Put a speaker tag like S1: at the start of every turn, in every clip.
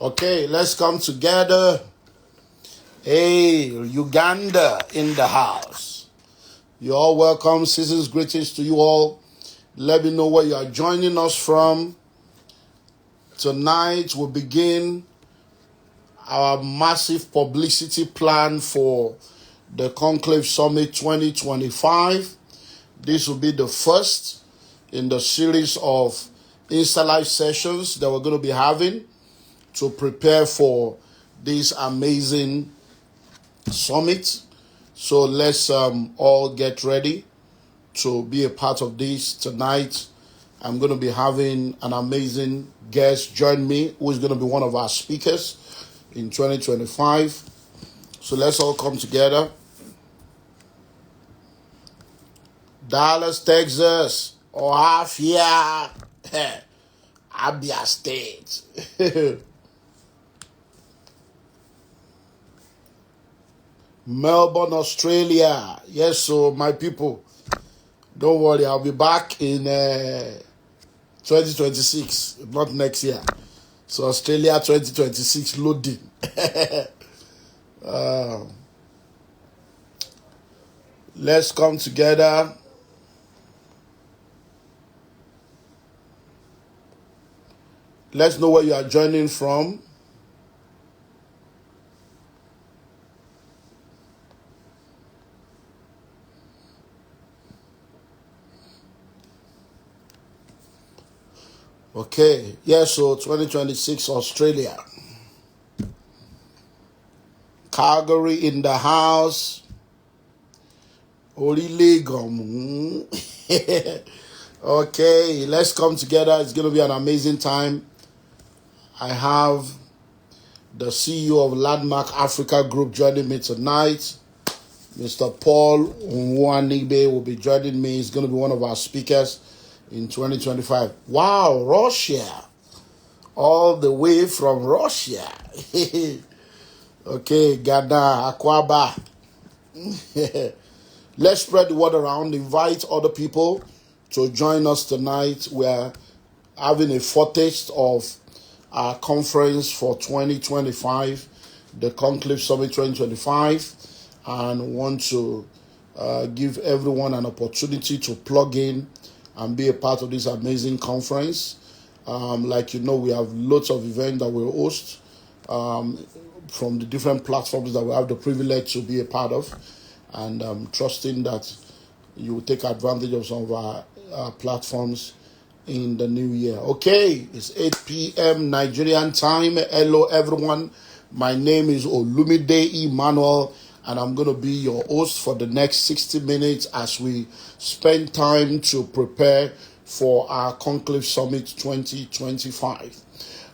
S1: Okay, let's come together. Hey, Uganda in the house. You're all welcome. Season's greetings to you all. Let me know where you are joining us from. Tonight we'll begin our massive publicity plan for the Conclave Summit 2025. This will be the first in the series of Insta Live sessions that we're going to be having to prepare for this amazing summit. So let's all get ready to be a part of this tonight. I'm going to be having an amazing guest join me who is going to be one of our speakers in 2025. So let's all come together. Dallas, Texas, Ohio, Abia State. Melbourne, Australia. Yes, so my people, don't worry, I'll be back in 2026, not next year. So Australia 2026 loading. Let's come together. Let's know where you are joining from. Okay, yeah, so 2026 Australia. Calgary in the house. Olilegom. Okay, let's come together. It's going to be an amazing time. I have the CEO of Landmark Africa Group joining me tonight. Mr. Paul Onwuanibe will be joining me. He's going to be one of our speakers in 2025. Wow, Russia. All the way from Russia. Okay, Ghana, Akwaba. Let's spread the word around. Invite other people to join us tonight. We're having a foretaste of our conference for 2025, the Conclave Summit 2025, and want to give everyone an opportunity to plug in and be a part of this amazing conference. Like you know, we have lots of events that we'll host from the different platforms that we have the privilege to be a part of, and trusting that you will take advantage of some of our platforms in the new year. Okay, it's 8 p.m. Nigerian time. Hello, everyone. My name is Olumide Emmanuel, and I'm going to be your host for the next 60 minutes as we spend time to prepare for our Conclave Summit 2025.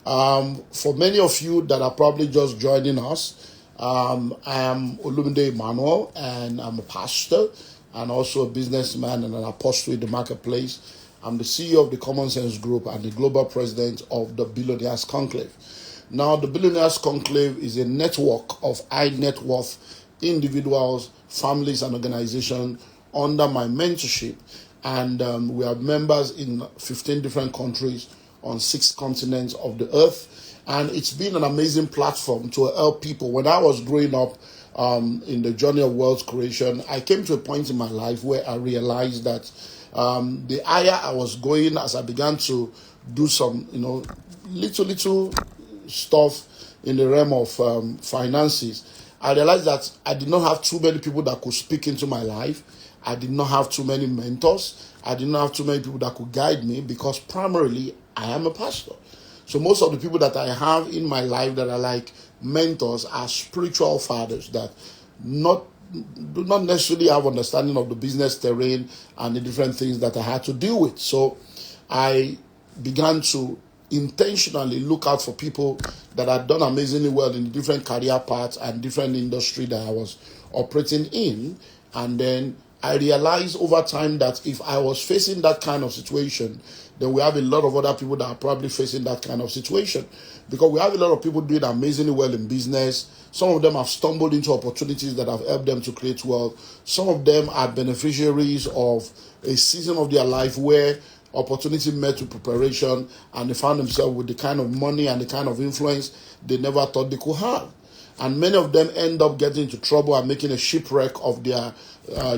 S1: For many of you that are probably just joining us, I am Olumide Emmanuel, and I'm a pastor, and also a businessman and an apostle in the marketplace. I'm the CEO of the Common Sense Group and the global president of the Billionaires Conclave. Now, the Billionaires Conclave is a network of high net worth individuals, families, and organizations under my mentorship. And we are members in 15 different countries on 6 continents of the earth. And it's been an amazing platform to help people. When I was growing up in the journey of wealth creation, I came to a point in my life where I realized that the higher I was going, as I began to do some, little stuff in the realm of finances, I realized that I did not have too many people that could speak into my life. I did not have too many mentors. I did not have too many people that could guide me, because primarily I am a pastor. So most of the people that I have in my life that are like mentors are spiritual fathers that do not necessarily have understanding of the business terrain and the different things that I had to deal with. So I began to intentionally look out for people that had done amazingly well in different career paths and different industry that I was operating in. And then I realized over time that if I was facing that kind of situation, then we have a lot of other people that are probably facing that kind of situation. Because we have a lot of people doing amazingly well in business. Some of them have stumbled into opportunities that have helped them to create wealth. Some of them are beneficiaries of a season of their life where opportunity met with preparation, and they found themselves with the kind of money and the kind of influence they never thought they could have. And many of them end up getting into trouble and making a shipwreck of their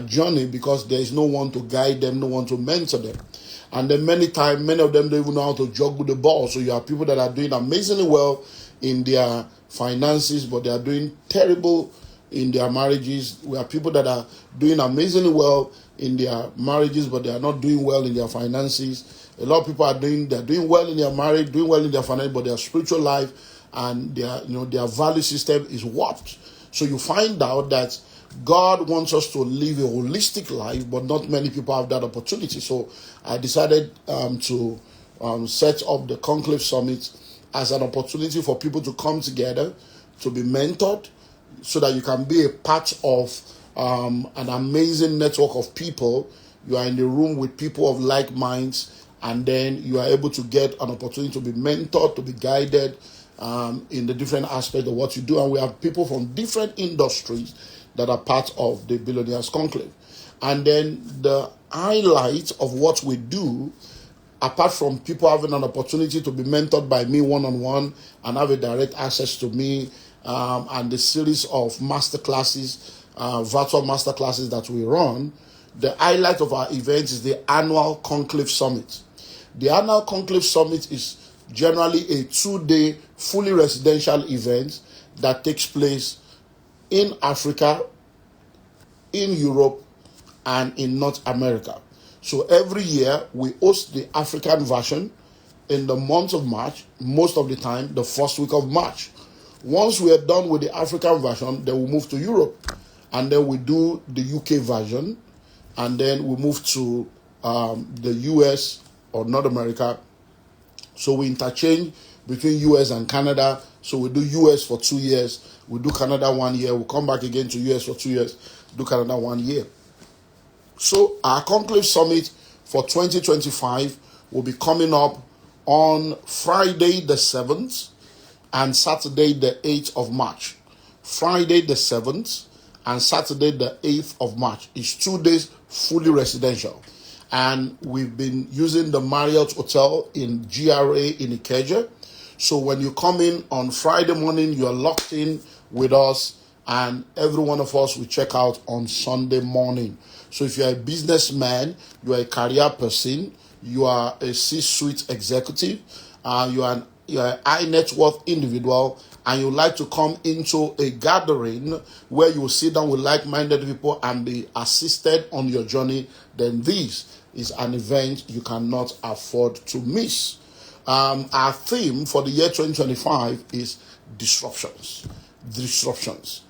S1: journey, because there is no one to guide them, no one to mentor them. And then many of them don't even know how to juggle the ball. So you have people that are doing amazingly well in their finances, but they are doing terrible in their marriages. We have people that are doing amazingly well in their marriages, but they are not doing well in their finances. A lot of people they're doing well in their marriage, doing well in their finance, but their spiritual life and their value system is warped. So you find out that God wants us to live a holistic life, but not many people have that opportunity. So I decided to set up the Conclave Summit as an opportunity for people to come together, to be mentored, so that you can be a part of an amazing network of people. You are in the room with people of like minds, and then you are able to get an opportunity to be mentored, to be guided in the different aspects of what you do. And we have people from different industries that are part of the Billionaires Conclave. And then the highlight of what we do, apart from people having an opportunity to be mentored by me one-on-one and have a direct access to me, and the series of masterclasses, virtual masterclasses that we run, the highlight of our event is the annual Conclave Summit. The annual Conclave Summit is generally a 2-day fully residential event that takes place in Africa, in Europe, and in North America. So every year we host the African version in the month of March, most of the time the first week of March. Once we are done with the African version, then we move to Europe, and then we do the UK version, and then we move to the US or North America. So we interchange between US and Canada. So we do US for 2 years, we do Canada 1 year, we come back again to US for 2 years, do Canada 1 year. So our Conclave Summit for 2025 will be coming up on Friday the 7th and Saturday the 8th of March. Friday the 7th and Saturday the 8th of March. It's 2 days fully residential. And we've been using the Marriott Hotel in GRA in Ikeja. So when you come in on Friday morning, you are locked in with us, and every one of us will check out on Sunday morning. So if you're a businessman, you are a career person, you are a C-suite executive, you are a high net worth individual, and you like to come into a gathering where you will sit down with like-minded people and be assisted on your journey, then this is an event you cannot afford to miss. Our theme for the year 2025 is disruptions. Disruptions.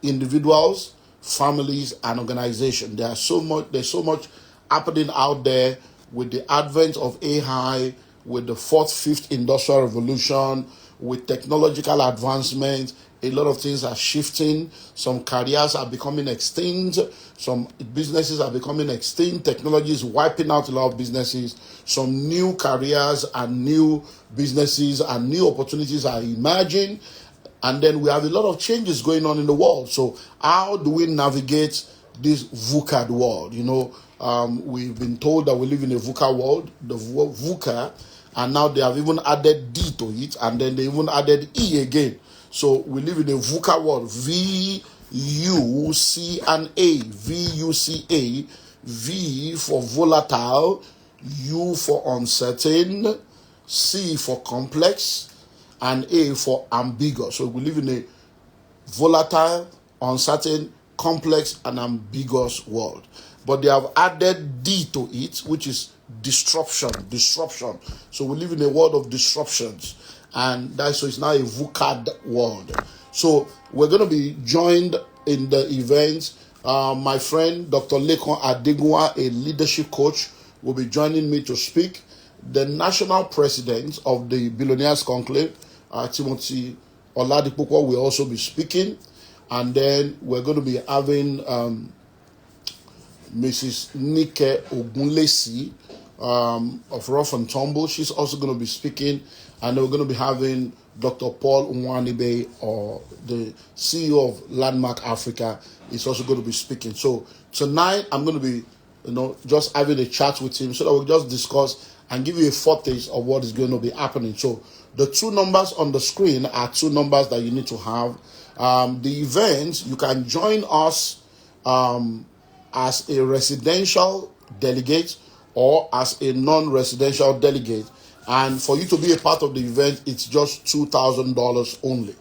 S1: Individuals, families, and organizations. There's so much happening out there with the advent of AI, with the 4th, 5th industrial revolution, with technological advancement. A lot of things are shifting. Some careers are becoming extinct. Some businesses are becoming extinct. Technology is wiping out a lot of businesses. Some new careers and new businesses and new opportunities are emerging. And then we have a lot of changes going on in the world. So how do we navigate this VUCA world? We've been told that we live in a VUCA world, the VUCA, and now they have even added D to it, and then they even added E again. So we live in a VUCA world, V-U-C-A, V-U-C-A, V for volatile, U for uncertain, C for complex, and A for ambiguous. So we live in a volatile, uncertain, complex, and ambiguous world. But they have added D to it, which is disruption. So we live in a world of disruptions. And so it's now a VUCA world. So we're going to be joined in the event. My friend, Dr. Lekon Adegua, a leadership coach, will be joining me to speak. The national president of the Billionaires Conclave, Timothy Oladipupo, will also be speaking. And then we're going to be having Mrs. Nike Ogunlesi of Rough and Tumble. She's also going to be speaking. And then we're going to be having Dr. Paul Onwuanibe, or the CEO of Landmark Africa, is also going to be speaking. So tonight I'm going to be, just having a chat with him so that we'll just discuss and give you a foretaste of what is going to be happening. So the two numbers on the screen are two numbers that you need to have. The event, you can join us as a residential delegate or as a non-residential delegate. And for you to be a part of the event, it's just $2,000 only.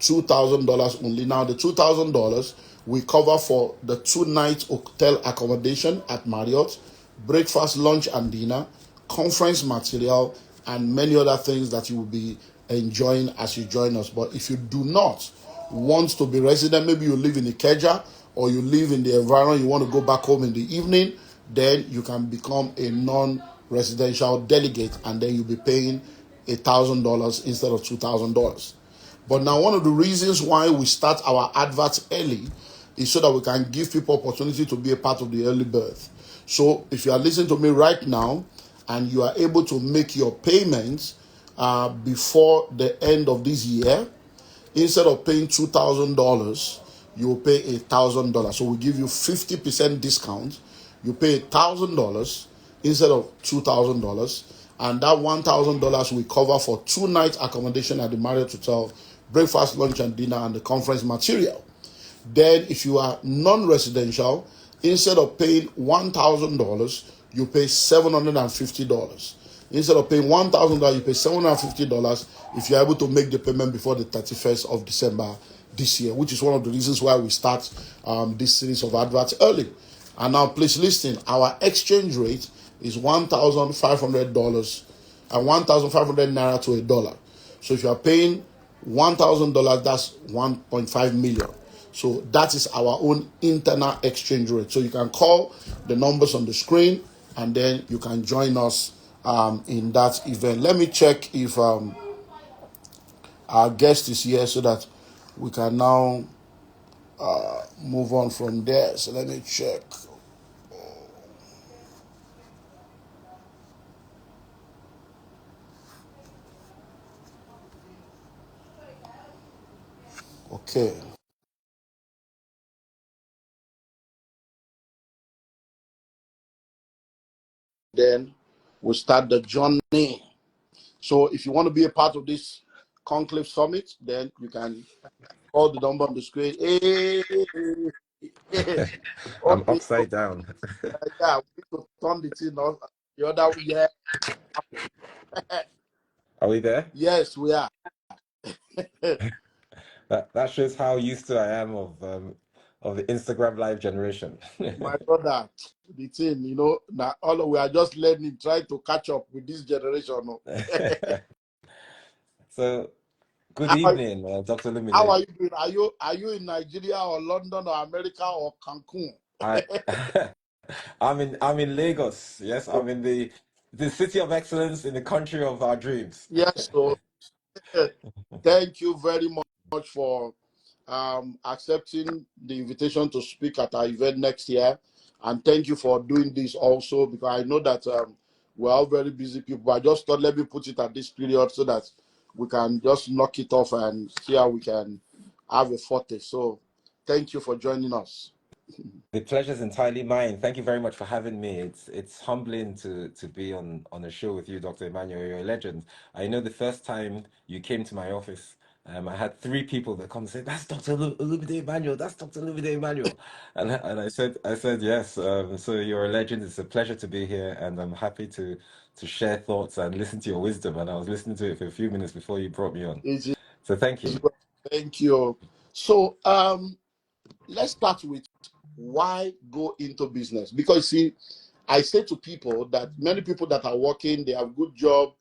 S1: $2,000 only. Now, the $2,000 we cover for the 2-night hotel accommodation at Marriott, breakfast, lunch, and dinner, conference material, and many other things that you will be enjoying as you join us. But if you do not want to be resident, maybe you live in Ikeja or you live in the environment, you want to go back home in the evening, then you can become a non-residential delegate, and then you'll be paying $1,000 instead of $2,000. But now, one of the reasons why we start our adverts early is so that we can give people opportunity to be a part of the early birth. So if you are listening to me right now and you are able to make your payments before the end of this year, instead of paying $2,000, you will pay $1,000. So we give you 50% discount. You pay $1,000 instead of $2,000, and that $1,000 we cover for 2-night accommodation at the Marriott Hotel, breakfast, lunch, and dinner, and the conference material. Then, if you are non-residential, instead of paying $1,000, you pay $750. Instead of paying $1,000, you pay $750 if you're able to make the payment before the 31st of December this year, which is one of the reasons why we start this series of adverts early. And now, please listen, our exchange rate is $1,500 and 1,500 naira to $1. So if you are paying $1,000, that's 1.5 million. So that is our own internal exchange rate. So you can call the numbers on the screen, and then you can join us in that event. Let me check if our guest is here so that we can now move on from there. So let me check. Okay. Then we'll start the journey. So if you want to be a part of this Conclave Summit, then you can call the number on the screen. Hey.
S2: I'm
S1: Okay.
S2: upside down.
S1: Yeah, we need to turn the thing off. The other, yeah.
S2: Are we there?
S1: Yes, we are.
S2: That shows how used to I am of the Instagram live generation.
S1: My brother, the thing, now all we are just learning, trying to catch up with this generation. No?
S2: So, good
S1: how,
S2: evening, Dr.
S1: how
S2: Lumide.
S1: are you doing? Are you in Nigeria or London or America or Cancun?
S2: I I'm in Lagos. Yes, I'm in the city of excellence in the country of our dreams.
S1: Yes, so thank you very much for accepting the invitation to speak at our event next year. And thank you for doing this also, because I know that we're all very busy people. I just thought, let me put it at this period so that we can just knock it off and see how we can have a forte. So thank you for joining us.
S2: The pleasure's entirely mine. Thank you very much for having me. It's humbling to be on a show with you, Dr. Emmanuel. You're a legend. I know the first time you came to my office, I had three people that come and say, "That's Dr. Olumide Emmanuel. That's Dr. Olumide Emmanuel," and I said yes. So you're a legend. It's a pleasure to be here, and I'm happy to share thoughts and listen to your wisdom. And I was listening to it for a few minutes before you brought me on.
S1: It
S2: So thank
S1: is
S2: you.
S1: well. Thank you. So let's start with why go into business, because see, I say to people that many people that are working, they have good job,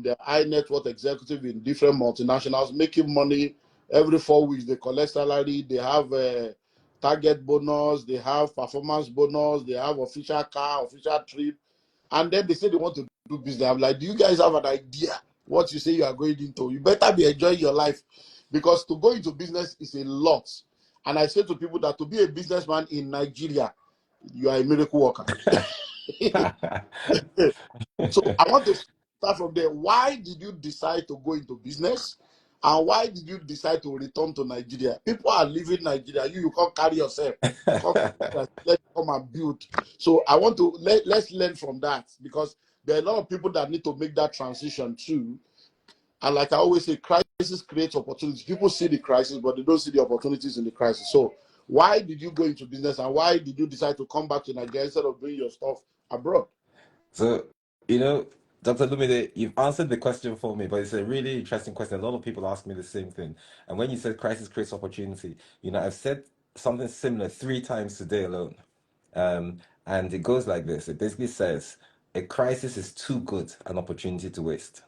S1: they're high net worth executive in different multinationals, making money every 4 weeks. They collect salary, they have a target bonus, they have performance bonus, they have official car, official trip, and then they say they want to do business. I'm like, do you guys have an idea what you say you are going into? You better be enjoying your life, because to go into business is a lot. And I say to people that to be a businessman in Nigeria, you are a miracle worker. So I want to start from there. Why did you decide to go into business? And why did you decide to return to Nigeria? People are leaving Nigeria. You can't carry yourself. Come, let's come and build. So I want to let's learn from that, because there are a lot of people that need to make that transition too. And like I always say, crisis creates opportunities. People see the crisis, but they don't see the opportunities in the crisis. So why did you go into business, and why did you decide to come back to Nigeria instead of doing your stuff abroad?
S2: So, you know, Dr. Lumide, you've answered the question for me, but it's a really interesting question. A lot of people ask me the same thing. And when you said crisis creates opportunity, I've said something similar 3 times today alone. And it goes like this. It basically says a crisis is too good an opportunity to waste,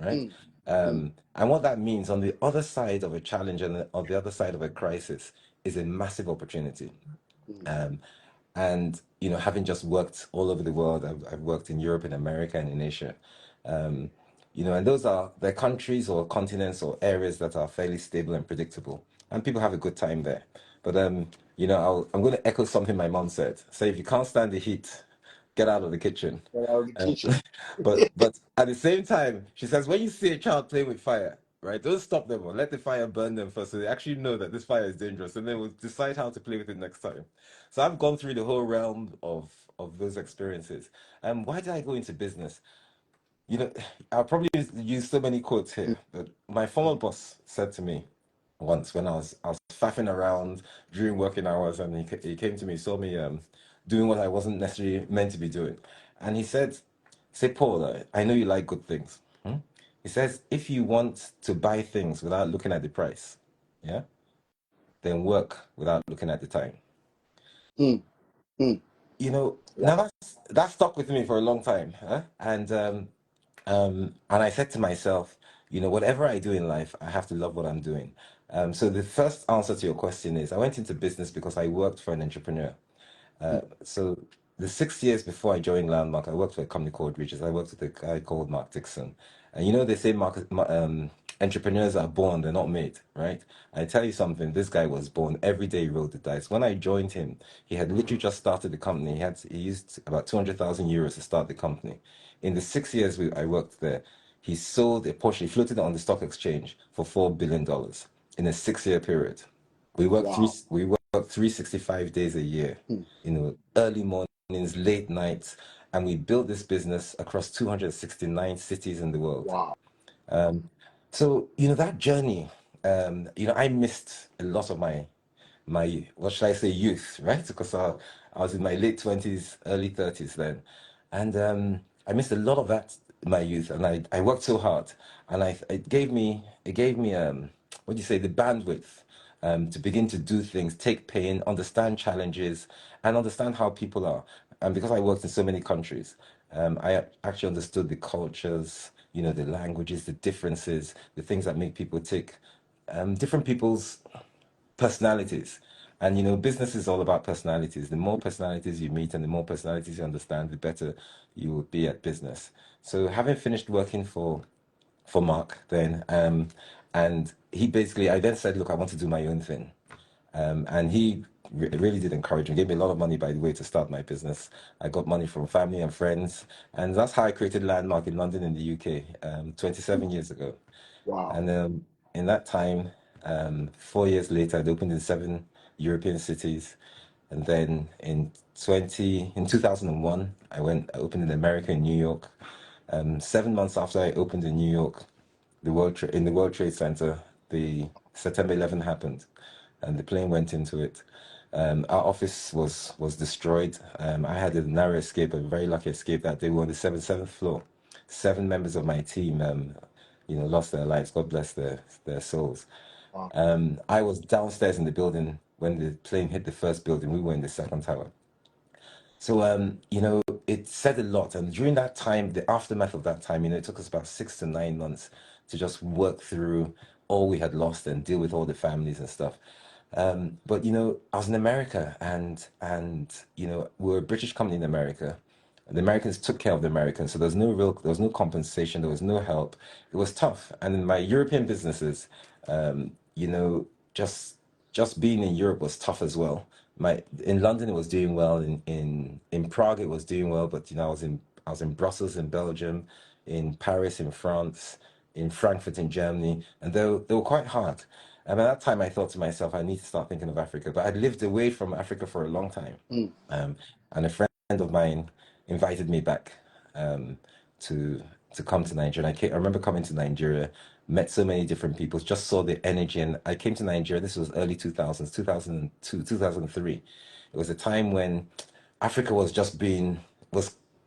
S2: right?
S1: Mm, mm,
S2: And what that means on the other side of a challenge and on the other side of a crisis is a massive opportunity.
S1: mm.
S2: Um, and having just worked all over the world, I've worked in Europe, in America, and in Asia. Um, and they're countries or continents or areas that are fairly stable and predictable, and people have a good time there. But I'm going to echo something my mom said. Say if you can't stand the heat, get out of the kitchen.
S1: Around the
S2: Um,
S1: kitchen.
S2: but at the same time, she says when you see a child playing with fire, right, don't stop them or let the fire burn them first, so they actually know that this fire is dangerous, and then we'll decide how to play with it next time. So I've gone through the whole realm of those experiences. Why did I go into business? You know, I'll probably use so many quotes here, but my former boss said to me once when I was faffing around during working hours, and he came to me, saw me doing what I wasn't necessarily meant to be doing, and he said, "Say Paul, I know you like good things." He says, "If you want to buy things without looking at the price, yeah, then work without looking at the time."
S1: Mm, mm.
S2: Now that stuck with me for a long time, huh? And I said to myself, whatever I do in life, I have to love what I'm doing. So the first answer to your question is I went into business because I worked for an entrepreneur. So the 6 years before I joined Landmark, I worked for a company called Reaches. I worked with a guy called Mark Dixon. And they say entrepreneurs are born, they're not made, right? I tell you something, this guy was born every day he rolled the dice. When I joined him, he had literally just started the company. He used about 200,000 euros to start the company. In the 6 years I worked there, he sold a portion, he floated it on the stock exchange for $4 billion in a 6 year period.
S1: Wow.
S2: We work 365 days a year,
S1: Mm.
S2: early mornings, late nights, and we built this business across 269 cities in the world.
S1: Wow.
S2: Um, so, that journey, I missed a lot of my what should I say, youth, right? Because I was in my late 20s, early 30s then. And I missed a lot of that in my youth, and I worked so hard, and it gave me what do you say, the bandwidth to begin to do things, take pain, understand challenges, and understand how people are. And because I worked in so many countries, I actually understood the cultures, the languages, the differences, the things that make people tick, different people's personalities. And business is all about personalities. The more personalities you meet and the more personalities you understand, the better you will be at business. So having finished working for Mark then, And he basically, I then said, look, I want to do my own thing. And he really did encourage me, gave me a lot of money, by the way, to start my business. I got money from family and friends. And that's how I created Landmark in London in the UK 27 years ago.
S1: Wow.
S2: And in that time, 4 years later, I'd opened in 7 European cities. And then in 2001, I opened in America in New York. 7 months after I opened in New York, in the World Trade Center, the September 11 happened, and the plane went into it. Our office was destroyed. I had a narrow escape, a very lucky escape that day. We were on the seventh floor. 7 members of my team, lost their lives. God bless their souls.
S1: Wow.
S2: I was downstairs in the building when the plane hit the first building. We were in the second tower. So, it said a lot. And during that time, the aftermath of that time, it took us about 6 to 9 months to just work through all we had lost and deal with all the families and stuff. But I was in America, and we're a British company in America. The Americans took care of the Americans, so there was no compensation, there was no help. It was tough. And in my European businesses, um, you know, just just being in Europe was tough as well. In London it was doing well, in Prague it was doing well, but I was in Brussels in Belgium, in Paris in France, in Frankfurt in Germany, and they were quite hard. And at that time I thought to myself, I need to start thinking of Africa. But I'd lived away from Africa for a long time.
S1: Mm.
S2: Um, and a friend of mine invited me back um, to to come to Nigeria. I remember coming to Nigeria, met so many different people, just saw the energy. And I came to Nigeria, this was early 2000s, 2002, 2003. It was a time when Africa was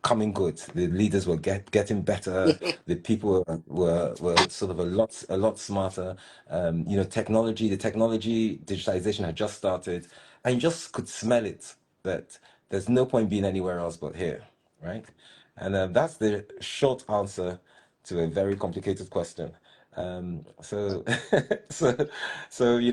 S2: coming good. The leaders were getting better. The people were sort of a lot smarter. The technology, digitization had just started, and you just could smell it that there's no point being anywhere else but here, right? And that's the short answer to a very complicated question. So, so, so we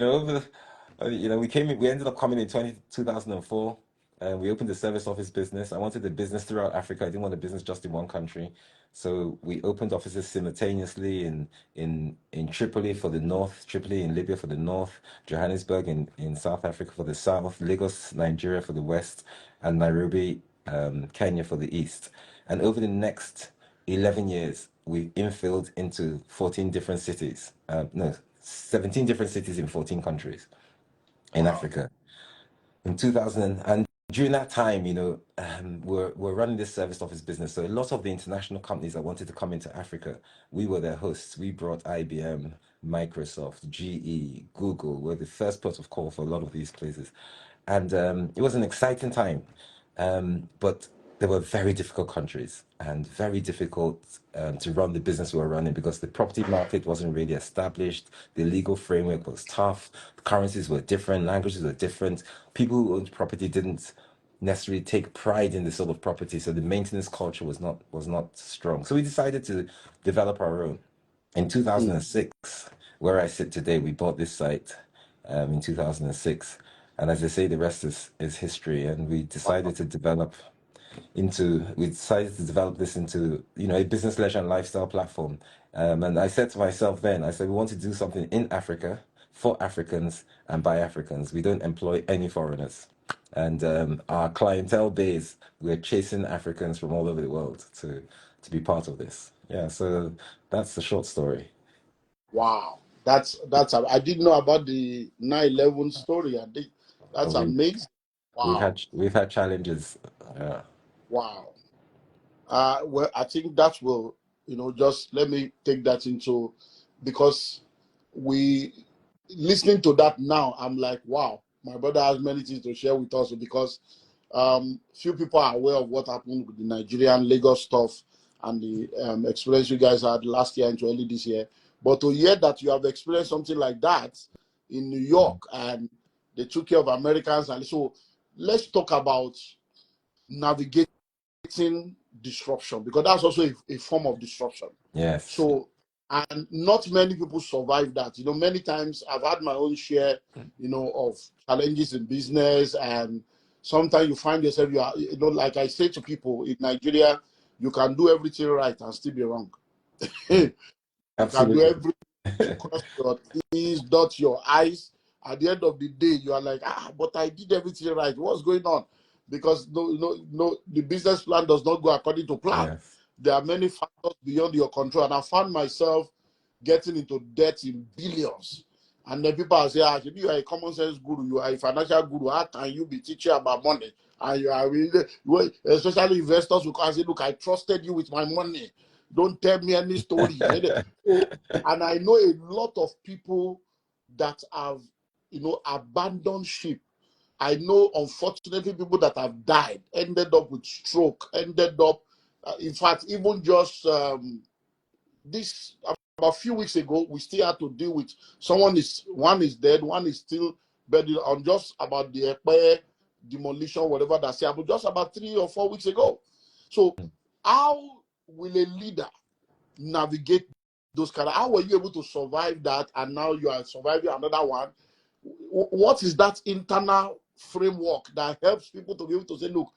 S2: ended up coming in 2004. And we opened a service office business. I wanted a business throughout Africa. I didn't want a business just in one country. So we opened offices simultaneously in Tripoli for the north, Tripoli in Libya for the north, Johannesburg in South Africa for the south, Lagos, Nigeria for the west, and Nairobi, Kenya for the east. And over the next 11 years, we infilled into 14 different cities. No, 17 different cities in 14 countries in
S1: Wow.
S2: Africa in 2000. And during that time, we're running this service office business. So a lot of the international companies that wanted to come into Africa, we were their hosts. We brought IBM, Microsoft, GE, Google. We're the first port of call for a lot of these places. And it was an exciting time. But they were very difficult countries and very difficult to run the business we were running because the property market wasn't really established. The legal framework was tough. Currencies were different. Languages were different. People who owned property didn't necessarily take pride in the sort of property, so the maintenance culture was not strong. So we decided to develop our own. In
S1: Mm.
S2: 2006, where I sit today, we bought this site in 2006. And as I say, the rest is history. And
S1: Wow.
S2: we decided to develop this into a business leisure and lifestyle platform. And I said to myself then, I said we want to do something in Africa for Africans and by Africans. We don't employ any foreigners, and our clientele base, we're chasing Africans from all over the world to be part of this. Yeah, so that's the short story.
S1: Wow. I didn't know about the 9/11 story. That's
S2: We
S1: amazing.
S2: we've
S1: Wow.
S2: had we've had challenges. Yeah.
S1: Wow. Well, I think that will, just let me take that into, because we listening to that now, I'm like, wow, my brother has many things to share with us because few people are aware of what happened with the Nigerian Lagos stuff and the experience you guys had last year into early this year. But to hear that you have experienced something like that in New York and they took care of Americans, and so let's talk about navigating disruption, because that's also a form of disruption.
S2: Yes.
S1: So, and not many people survive that. Many times I've had my own share, of challenges in business, and sometimes you find yourself, like I say to people in Nigeria, you can do everything right and still be wrong. You can do
S2: Absolutely.
S1: everything to cross your T's, dot your I's. At the end of the day, you are like, but I did everything right. What's going on? Because no, the business plan does not go according to plan.
S2: Yes.
S1: There are many factors beyond your control. And I found myself getting into debt in billions. And then people are saying, you are a common sense guru, you are a financial guru. How can you be teaching about money? And you are really, especially investors who can say, look, I trusted you with my money. Don't tell me any story. And I know a lot of people that have, abandoned ship. I know, unfortunately, people that have died, ended up with stroke, ended up, in fact, even just this about a few weeks ago, we still had to deal with one is dead, one is still bedded on just about the Ekpe demolition, whatever that's happened, just about 3 or 4 weeks ago. So, how will a leader navigate those kind of, how were you able to survive that, and now you are surviving another one? What is that internal framework that helps people to be able to say, look,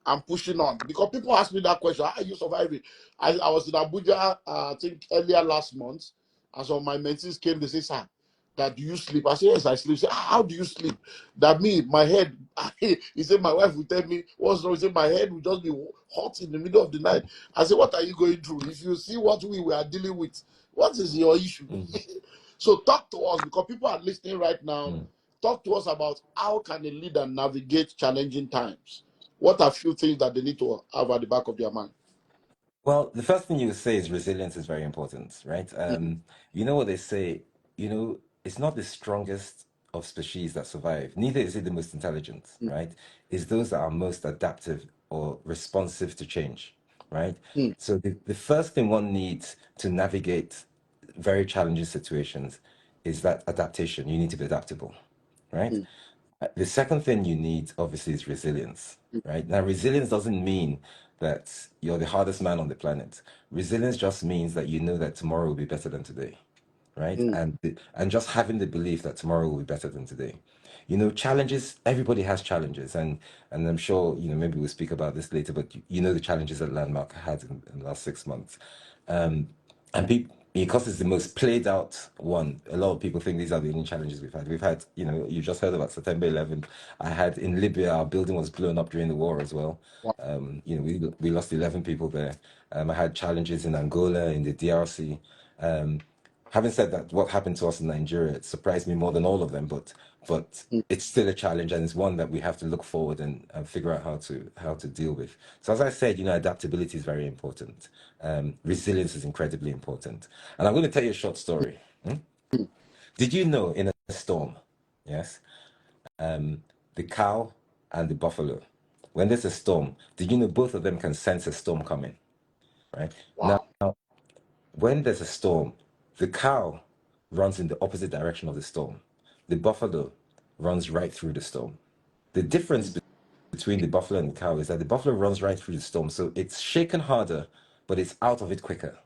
S1: I'm pushing on? Because people ask me that question, how are you surviving? I was in Abuja, I think earlier last month, and some of my mentees came, they say, sir, that do you sleep? I say, yes, I sleep. Say, how do you sleep? That me, my head, he said, my wife will tell me, what's wrong? He said, my head will just be hot in the middle of the night. I said, what are you going through? If you see what we are dealing with, what is your issue? So talk to us, because people are listening right now. Talk to us about how can a leader navigate challenging times. What are few things that they need to have at the back of their mind?
S2: Well, the first thing you would say is resilience is very important, right? You know what they say, it's not the strongest of species that survive, neither is it the most intelligent,
S1: Mm,
S2: right? It's those that are most adaptive or responsive to change, right?
S1: mm,
S2: So the first thing one needs to navigate very challenging situations is that adaptation. You need to be adaptable, right?
S1: mm,
S2: The second thing you need, obviously, is resilience, right? Now, resilience doesn't mean that you're the hardest man on the planet. Resilience just means that you know that tomorrow will be better than today, right?
S1: mm,
S2: And just having the belief that tomorrow will be better than today. Challenges, everybody has challenges, and I'm sure, maybe we'll speak about this later, but the challenges that Landmark had in the last 6 months. And because it's the most played out one, a lot of people think these are the only challenges we've had. We've had, you just heard about September 11th. I had in Libya, our building was blown up during the war as well.
S1: wow,
S2: We lost 11 people there. I had challenges in Angola, in the DRC. Having said that, what happened to us in Nigeria, it surprised me more than all of them, but
S1: mm,
S2: it's still a challenge, and it's one that we have to look forward and figure out how to deal with. So as I said, adaptability is very important. Resilience is incredibly important. And I'm going to tell you a short story.
S1: mm.
S2: Did you know in a storm, yes, the cow and the buffalo, when there's a storm, did you know both of them can sense a storm coming, right? Now,
S1: Wow.
S2: when there's a storm, the cow runs in the opposite direction of the storm. The buffalo runs right through the storm. The difference between the buffalo and the cow is that the buffalo runs right through the storm, so it's shaken harder, but it's out of it quicker.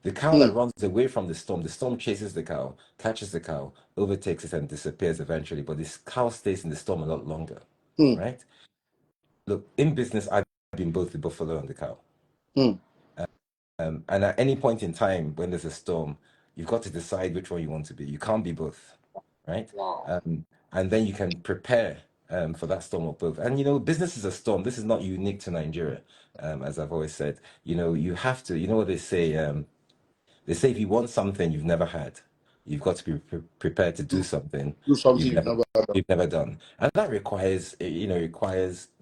S2: The cow that
S1: Mm,
S2: runs away from the storm chases the cow, catches the cow, overtakes it, and disappears eventually. But this cow stays in the storm a lot longer,
S1: mm,
S2: right? Look, in business, I've been both the buffalo and the cow.
S1: mm.
S2: And at any point in time when there's a storm, you've got to decide which one you want to be. You can't be both, right?
S1: Wow.
S2: And then you can prepare for that storm of both. And business is a storm. This is not unique to Nigeria, as I've always said. You have to. You know what they say? They say if you want something you've never had, you've got to be prepared to do
S1: Do,
S2: something
S1: do something
S2: you've
S1: you've
S2: never
S1: never done.
S2: you've never done, and that requires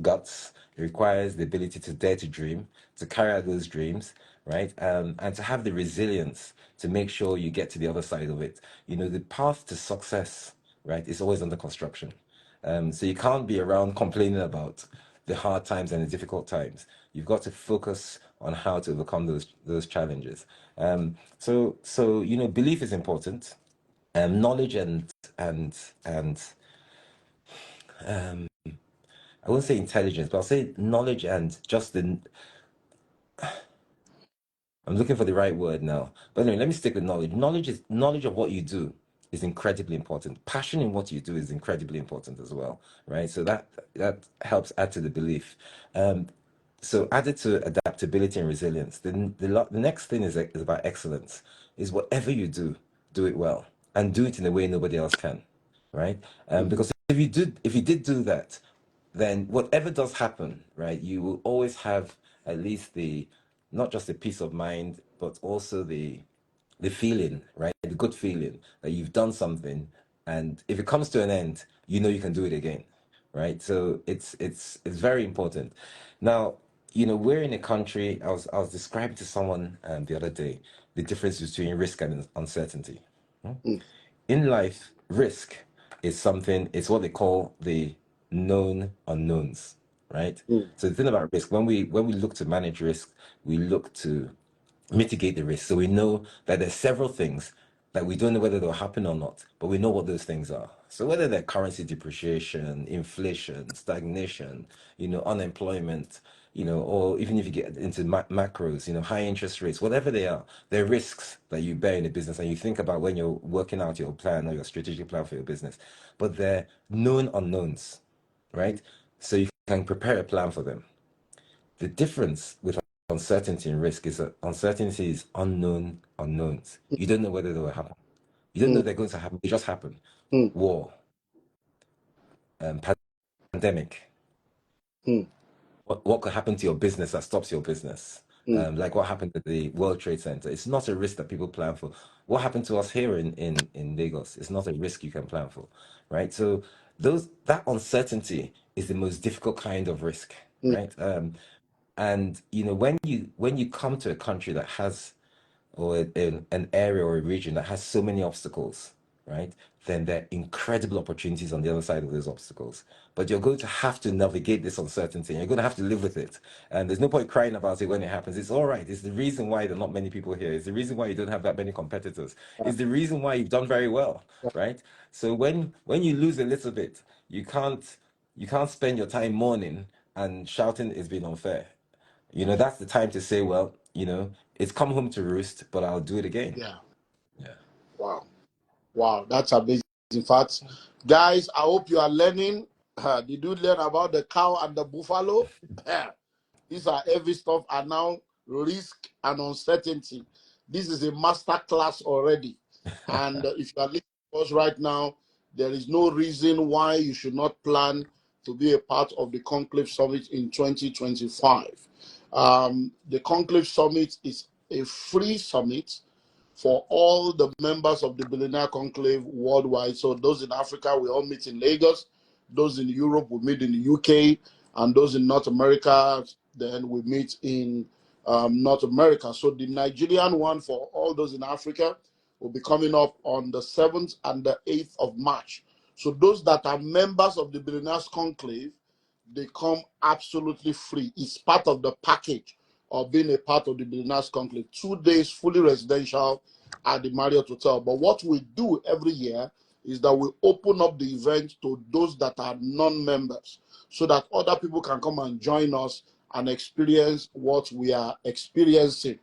S2: guts. It requires the ability to dare to dream, to carry out those dreams, right? And to have the resilience to make sure you get to the other side of it. The path to success, right, is always under construction. So you can't be around complaining about the hard times and the difficult times. You've got to focus on how to overcome those challenges. So belief is important. Knowledge and and I won't say intelligence, but I'll say knowledge and just the. I'm looking for the right word now. But anyway, let me stick with knowledge. Knowledge of what you do is incredibly important. Passion in what you do is incredibly important as well, right? So that helps add to the belief. So added to adaptability and resilience, the next thing is about excellence. Is whatever you do, do it well and do it in a way nobody else can, right? Because if you did do that, then whatever does happen, right, you will always have at least the, not just the peace of mind, but also the feeling, right? The good feeling that you've done something, and if it comes to an end, you know you can do it again, right? So it's very important. Now, we're in a country. I was describing to someone the other day the difference between risk and uncertainty.
S1: mm,
S2: In life, risk is something. It's what they call the known unknowns, right?
S1: mm,
S2: So the thing about risk, when we look to manage risk, we look to mitigate the risk. So we know that there's several things that we don't know whether they'll happen or not, but we know what those things are. So whether they're currency depreciation, inflation, stagnation, unemployment, or even if you get into macros, high interest rates, whatever they are, they're risks that you bear in a business and you think about when you're working out your plan or your strategic plan for your business. But they're known unknowns, right? So you can prepare a plan for them. The difference with uncertainty and risk is that uncertainty is unknown unknowns. You don't know whether they will happen. You don't know
S1: mm,
S2: they're going to happen. They just happen.
S1: mm,
S2: War, um, pandemic.
S1: mm,
S2: What could happen to your business that stops your business?
S1: mm,
S2: Like what happened at the World Trade Center. It's not a risk that people plan for. What happened to us here in Lagos? It's not a risk you can plan for, right? So that uncertainty is the most difficult kind of risk,
S1: mm,
S2: right? And when you come to a country that has, or in an area or a region that has so many obstacles, right? Then there are incredible opportunities on the other side of those obstacles. But you're going to have to navigate this uncertainty, and you're going to have to live with it. And there's no point crying about it when it happens. It's all right. It's the reason why there are not many people here. It's the reason why you don't have that many competitors. It's the reason why you've done very well, right? So when you lose a little bit, you can't spend your time mourning and shouting it's been unfair. That's the time to say, well, it's come home to roost, but I'll do it again.
S1: yeah.
S2: Yeah.
S1: Wow. Wow. That's amazing. In fact, guys, I hope you are learning. Did you learn about the cow and the buffalo? These are heavy stuff, and now risk and uncertainty. This is a master class already. And if you are listening to us right now, there is no reason why you should not plan to be a part of the Conclave Summit in 2025. The Conclave Summit is a free summit for all the members of the Billionaire Conclave worldwide. So those in Africa, we all meet in Lagos. Those in Europe, we meet in the UK. And those in North America, then we meet in North America. So the Nigerian one for all those in Africa will be coming up on the 7th and the 8th of March. So those that are members of the Billionaires Conclave, they come absolutely free. It's part of the package of being a part of the Billionaires Conclave. 2 days fully residential at the Marriott Hotel. But what we do every year is that we open up the event to those that are non-members so that other people can come and join us and experience what we are experiencing.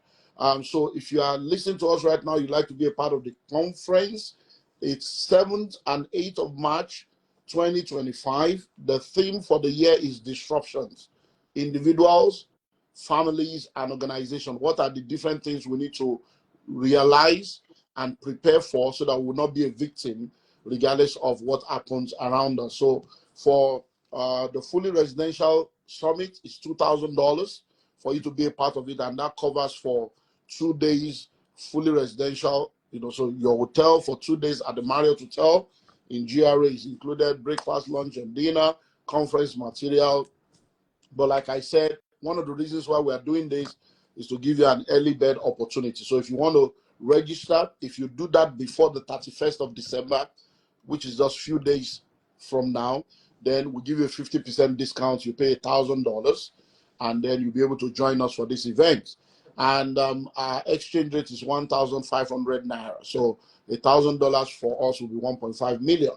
S1: So if you are listening to us right now, you'd like to be a part of the conference, it's 7th and 8th of March, 2025. The theme for the year is disruptions. Individuals, families, and organizations. What are the different things we need to realize and prepare for so that we will not be a victim regardless of what happens around us? So for the fully residential summit, it's $2,000 for you to be a part of it, and that covers for 2 days fully residential. So your hotel for 2 days at the Marriott Hotel in GRA is included, breakfast, lunch, and dinner, conference material. But like I said, one of the reasons why we are doing this is to give you an early bird opportunity. So if you want to register, if you do that before the 31st of December, which is just a few days from now, then we give you a 50% discount. You pay $1,000, and then you'll be able to join us for this event. And our exchange rate is 1,500 naira. So $1,000 for us will be 1.5 million.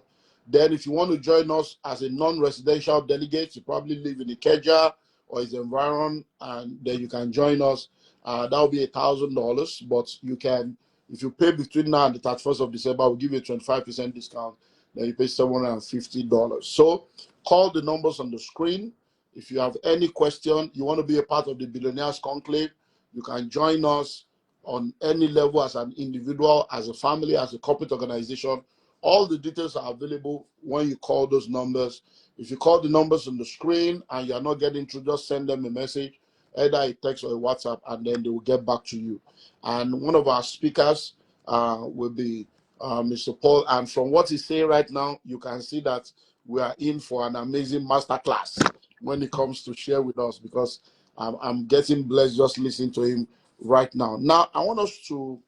S1: Then if you want to join us as a non-residential delegate, you probably live in Ikeja or its environment, and then you can join us. That will be $1,000, but you can, if you pay between now and the 31st of December, we'll give you a 25% discount. Then you pay $750. So call the numbers on the screen. If you have any question, you want to be a part of the Billionaires Conclave, you can join us on any level, as an individual, as a family, as a corporate organization. All the details are available when you call those numbers. If you call the numbers on the screen and you're not getting through, just send them a message, either a text or a WhatsApp, and then they will get back to you. And one of our speakers will be Mr. Paul. And from what he's saying right now, you can see that we are in for an amazing masterclass when it comes to share with us, because I'm getting blessed just listening to him right now. Now, I want us to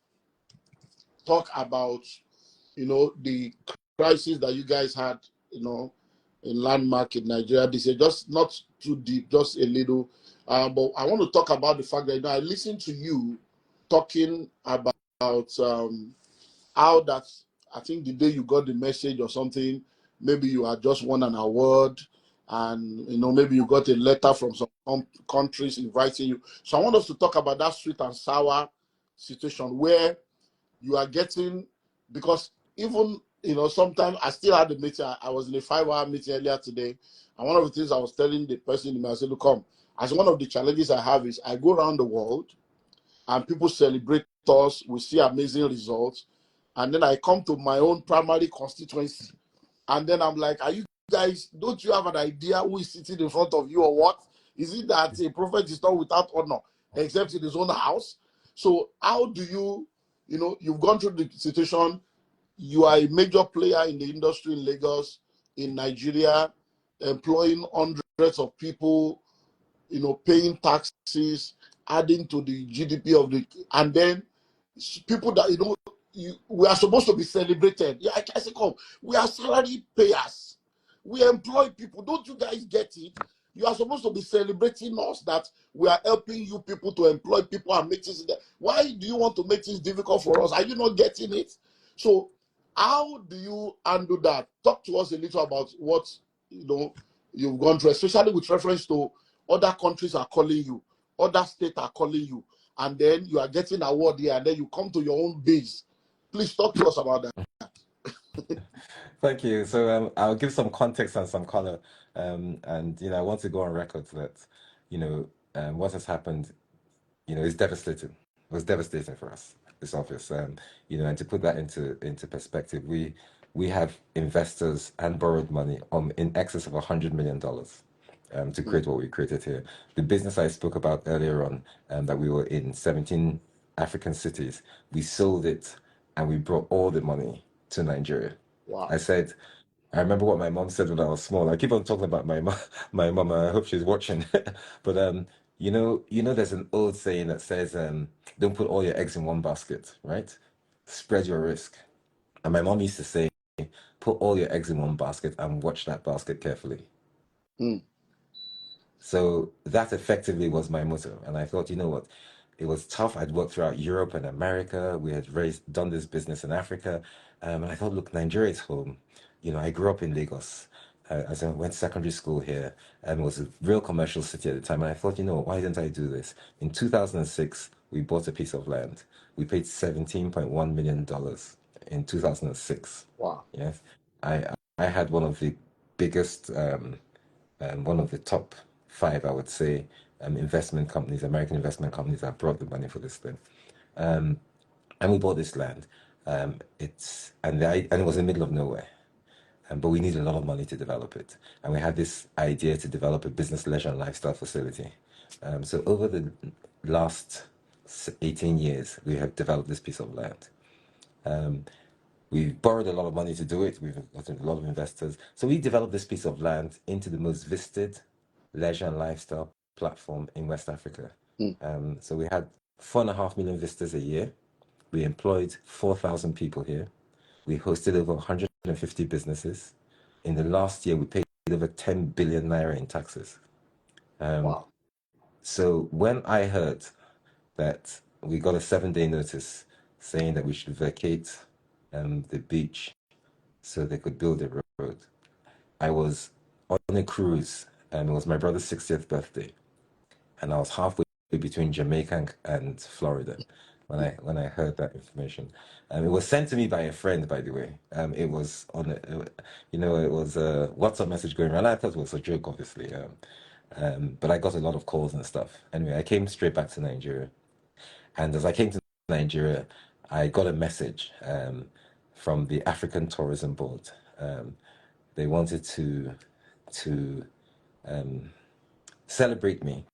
S1: talk about, the crisis that you guys had, in Landmark in Nigeria this year. Just not too deep, just a little. But I want to talk about the fact that, I listened to you talking about how that, I think the day you got the message or something, maybe you had just won an award, and maybe you got a letter from some countries inviting you. So I want us to talk about that sweet and sour situation where you are getting, because even sometimes I still had a meeting. I was in a 5-hour meeting earlier today, and one of the things I was telling the person in me, I said, look, come, as one of the challenges I have is I go around the world and people celebrate us, we see amazing results, and then I come to my own primary constituency, and then I'm like, are you guys, don't you have an idea who is sitting in front of you or what? Is it that a prophet is not without honor except in his own house? So how do you, you've gone through the situation, you are a major player in the industry in Lagos, in Nigeria, employing hundreds of people, paying taxes, adding to the GDP of the, and then people that, we are supposed to be celebrated. Yeah, I say, come, we are salary payers. We employ people. Don't you guys get it? You are supposed to be celebrating us that we are helping you people to employ people and make things. Why do you want to make things difficult for us? Are you not getting it? So, how do you handle that? Talk to us a little about what you've gone through, especially with reference to other countries are calling you, other states are calling you, and then you are getting an award here, and then you come to your own base. Please talk to us about that.
S2: Thank you. So I'll give some context and some color. And I want to go on record that what has happened, is devastating. It was devastating for us. It's obvious. And to put that into perspective, we have investors and borrowed money in excess of $100 million to create what we created here. The business I spoke about earlier on, that we were in 17 African cities, we sold it and we brought all the money to Nigeria.
S1: Wow.
S2: I remember what my mom said when I was small. I keep on talking about my mom. My mom. I hope she's watching. But there's an old saying that says, "Don't put all your eggs in one basket." Right? Spread your risk. And my mom used to say, "Put all your eggs in one basket and watch that basket carefully."
S1: Mm.
S2: So that effectively was my motto. And I thought, you know what? It was tough. I'd worked throughout Europe and America. We had done this business in Africa. And I thought, look, Nigeria is home. I grew up in Lagos. As I went to secondary school here, and it was a real commercial city at the time. And I thought, why didn't I do this? In 2006, we bought a piece of land. We paid $17.1 million in 2006.
S1: Wow.
S2: Yes. I had one of the biggest one of the top 5, I would say, investment companies, American investment companies that brought the money for this thing. And we bought this land. And it was in the middle of nowhere. But we needed a lot of money to develop it. And we had this idea to develop a business, leisure, and lifestyle facility. So over the last 18 years, we have developed this piece of land. We've borrowed a lot of money to do it. We've gotten a lot of investors. So we developed this piece of land into the most visited leisure and lifestyle platform in West Africa. So we had 4.5 million visitors a year. We employed 4,000 people here. We hosted over 150 businesses. In the last year, we paid over 10 billion naira in taxes.
S1: Wow.
S2: So when I heard that we got a 7-day notice saying that we should vacate the beach so they could build a road, I was on a cruise, and it was my brother's 60th birthday, and I was halfway between Jamaica and Florida when I heard that information. It was sent to me by a friend, by the way. It was on it was a WhatsApp message going around. I thought it was a joke, obviously. But I got a lot of calls and stuff. Anyway, I came straight back to Nigeria, and as I came to Nigeria, I got a message from the African Tourism Board. They wanted to celebrate me,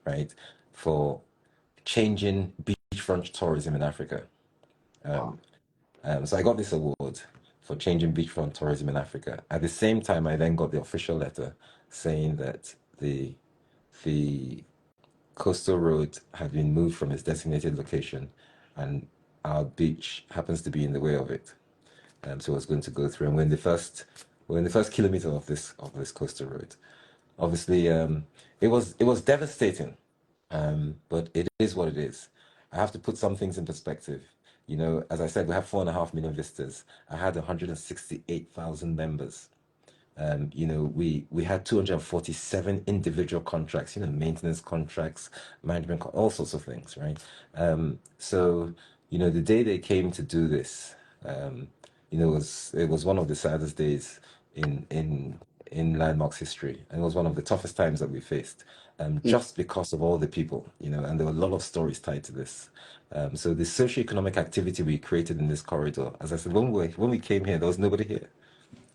S2: right, for changing beachfront tourism in Africa.
S1: Wow.
S2: So I got this award for changing beachfront tourism in Africa. At the same time, I then got the official letter saying that the coastal road had been moved from its designated location, and our beach happens to be in the way of it. So I was going to go through, and we're in the first kilometer of this coastal road. Obviously, it was devastating, but it is what it is. I have to put some things in perspective. You know, as I said, we have 4.5 million visitors. I had 168,000 members. We had 247 individual contracts, maintenance contracts, all sorts of things, right? So, the day they came to do this, it was one of the saddest days in Landmark's history, and it was one of the toughest times that we faced, just because of all the people, and there were a lot of stories tied to this. So the socioeconomic activity we created in this corridor, as I said, when we came here, there was nobody here.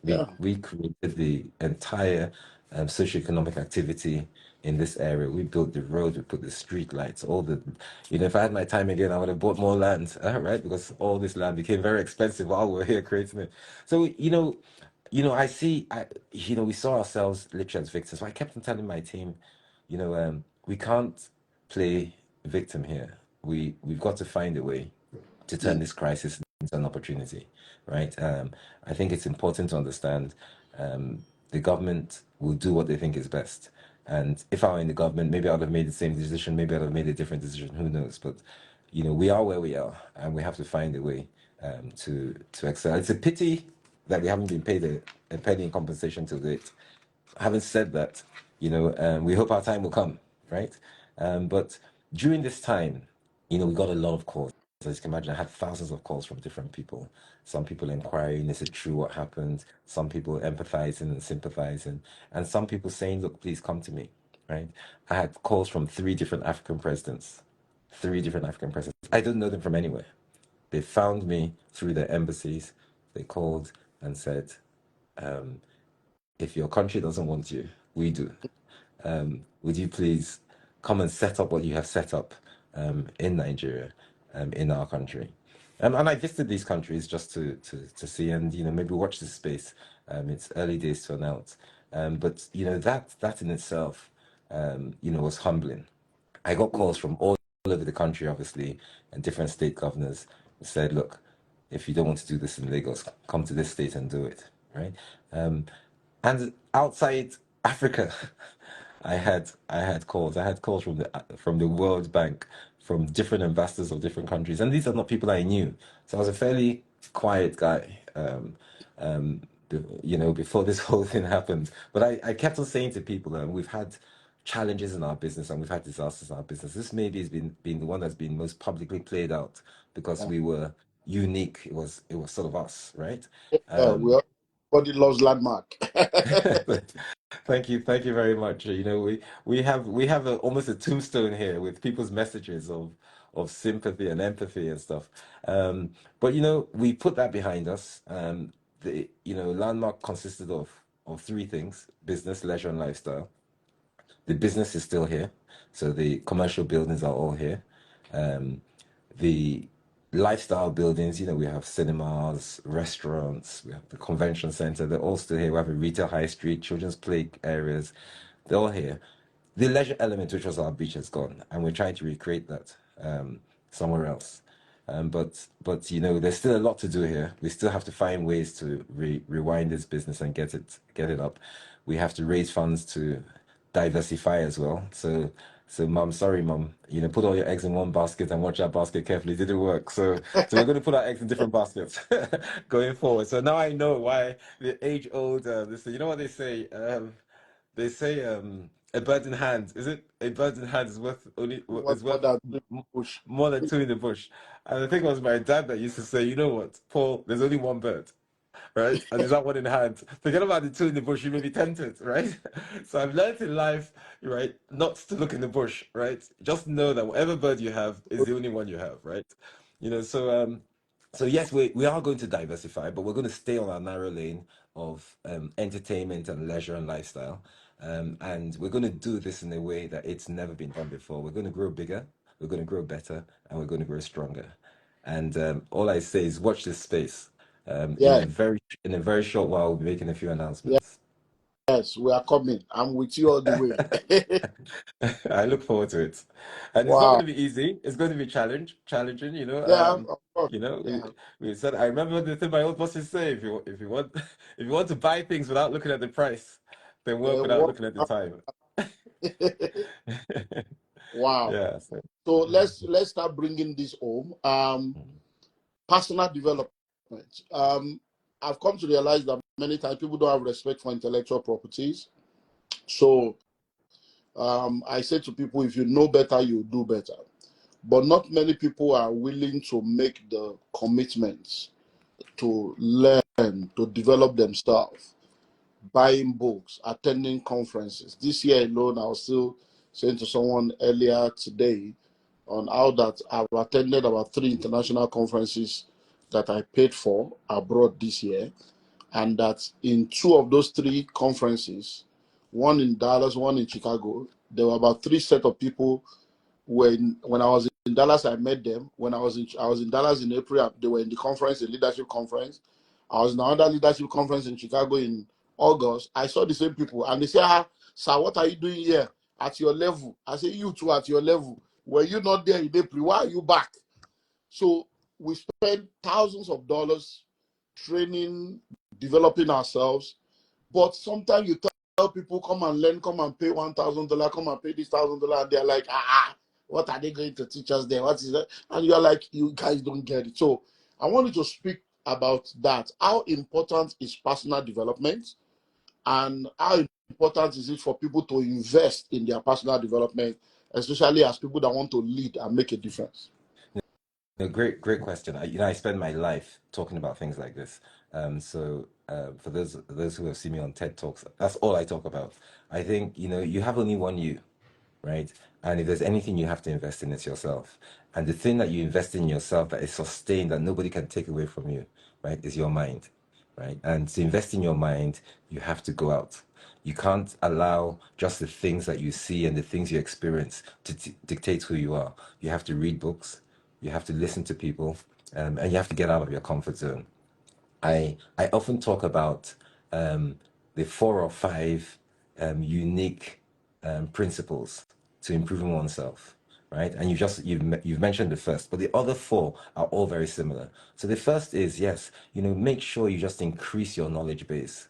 S2: We
S1: Yeah.
S2: we created the entire socioeconomic activity in this area. We built the road, we put the street lights, all the, if I had my time again, I would have bought more land, right? Because all this land became very expensive while we were here creating it. So, I see, we saw ourselves literally as victims. So I kept on telling my team, we can't play victim here. We've got to find a way to turn
S1: Mm.
S2: this crisis into an opportunity, right? I think it's important to understand the government will do what they think is best. And if I were in the government, maybe I would have made the same decision, maybe I'd have made a different decision, who knows? But, we are where we are, and we have to find a way to excel. It's a pity that we haven't been paid a penny in compensation to date. Having said that, we hope our time will come, right? But during this time, we got a lot of calls. As you can imagine, I had thousands of calls from different people. Some people inquiring, is it true what happened? Some people empathizing and sympathizing, and some people saying, look, please come to me, right? I had calls from three different African presidents. Three different African presidents. I didn't know them from anywhere. They found me through their embassies. They called and said, if your country doesn't want you, we do. Would you please come and set up what you have set up in Nigeria, in our country? And I visited these countries just to see, and maybe watch this space. It's early days to announce, but that in itself, was humbling. I got calls from all over the country, obviously, and different state governors who said, "Look, if you don't want to do this in Lagos, come to this state and do it." Right? And outside Africa, I had calls. I had calls from the World Bank, from different ambassadors of different countries, and these are not people I knew. So I was a fairly quiet guy, before this whole thing happened. But I kept on saying to people, we've had challenges in our business and we've had disasters in our business. This maybe has been the one that's been most publicly played out because
S1: Yeah.
S2: we were unique. It was sort of us, right?
S1: Yeah. Everybody loves Landmark.
S2: Thank you very much. We have almost a tombstone here with people's messages of sympathy and empathy and stuff. But we put that behind us. Landmark consisted of three things: business, leisure, and lifestyle. The business is still here, so the commercial buildings are all here. The lifestyle buildings, we have cinemas, restaurants, we have the convention center, they're all still here. We have a retail high street, children's play areas, they're all here. The leisure element, which was our beach, is gone, and we're trying to recreate that somewhere else. But there's still a lot to do here. We still have to find ways to rewind this business and get it up. We have to raise funds to diversify as well. So mom, sorry mom, put all your eggs in one basket and watch that basket carefully. Did it work? So we're going to put our eggs in different baskets going forward. So now I know why the age old this, you know what they say. A bird in hand. Is it a bird in hand is worth only
S1: What
S2: is
S1: more
S2: worth
S1: than push?
S2: more than two in the bush? And I think it was my dad that used to say, you know what, Paul, there's only one bird, right? And there's that one in hand. Forget about the two in the bush, you may be tempted, right? So I've learned in life, right, not to look in the bush, right? Just know that whatever bird you have is the only one you have, right? So yes, we are going to diversify, but we're going to stay on our narrow lane of entertainment and leisure and lifestyle. And we're going to do this in a way that it's never been done before. We're going to grow bigger, we're going to grow better, and we're going to grow stronger. And all I say is watch this space.
S1: Yeah,
S2: In a very short while, we'll be making a few
S1: yeah,
S2: announcements.
S1: yes, we are coming. I'm with you all the way.
S2: I look forward to it, and it's not going
S1: Wow.
S2: to be easy. It's going to be challenging.
S1: Yeah, of course.
S2: You know,
S1: Yeah.
S2: we said. I remember the thing my old bosses say: if you want if you want to buy things without looking at the price, then work without
S1: What?
S2: looking at the time.
S1: Wow.
S2: Yeah. So,
S1: So let's start bringing this home. Personal development. I've come to realize that many times people don't have respect for intellectual properties. So I say to people, if you know better, you do better. But not many people are willing to make the commitments to learn, to develop themselves, buying books, attending conferences. This year alone, I was still saying to someone earlier today on how that I've attended about 3 international conferences that I paid for abroad this year, and that in 2 of those 3 conferences, one in Dallas, one in Chicago, there were about 3 set of people. When I was in Dallas, I met them. When I was in Dallas in April, they were in the conference, the leadership conference. I was in another leadership conference in Chicago in August. I saw the same people, and they say, "Ah, sir, what are you doing here at your level?" I say, "You too at your level. Were you not there in April? Why are you back?" So we spend thousands of dollars training, developing ourselves, but sometimes you tell people, come and learn, come and pay $1,000, come and pay this $1,000, and they're like, what are they going to teach us there? What is that? And you're like, you guys don't get it. So I wanted to speak about that. How important is personal development, and how important is it for people to invest in their personal development, especially as people that want to lead and make a difference?
S2: no, great question. I spend my life talking about things like this. For those who have seen me on TED Talks, that's all I talk about. I think you have only one you, right? And if there's anything you have to invest in, it's yourself. And the thing that you invest in yourself that is sustained, that nobody can take away from you, right, is your mind, right? And to invest in your mind, you have to go out. You can't allow just the things that you see and the things you experience to dictate who you are. You have to read books, you have to listen to people, and you have to get out of your comfort zone. I often talk about the 4 or 5 unique principles to improving oneself, right? And you've mentioned the first, but the other 4 are all very similar. So the first is, yes, make sure you just increase your knowledge base.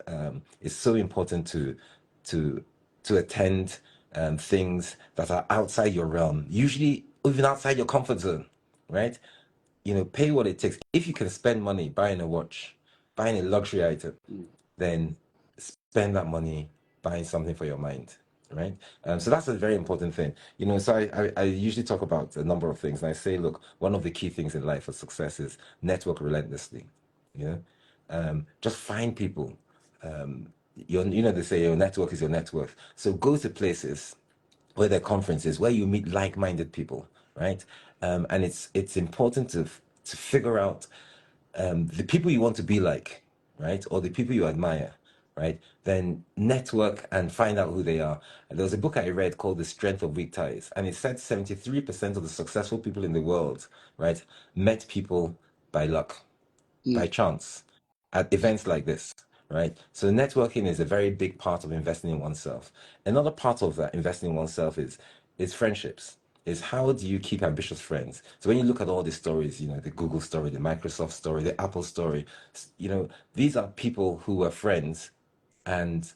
S2: It's so important to to attend things that are outside your realm, usually even outside your comfort zone, right? Pay what it takes. If you can spend money buying a watch, buying a luxury item, then spend that money buying something for your mind, right? So that's a very important thing. So I usually talk about a number of things, and I say, look, one of the key things in life for success is network relentlessly. You just find people. They say your network is your net worth. So go to places where there are conferences where you meet like-minded people, right? And it's important to figure out the people you want to be like, right, or the people you admire, right? Then network and find out who they are. And there was a book I read called The Strength of Weak Ties, and it said 73% of the successful people in the world, right, met people by luck, by
S1: Mm.
S2: chance at events like this, right? So networking is a very big part of investing in oneself. Another part of that investing in oneself is friendships. Is how do you keep ambitious friends? So when you look at all these stories, the Google story, the Microsoft story, the Apple story, these are people who were friends and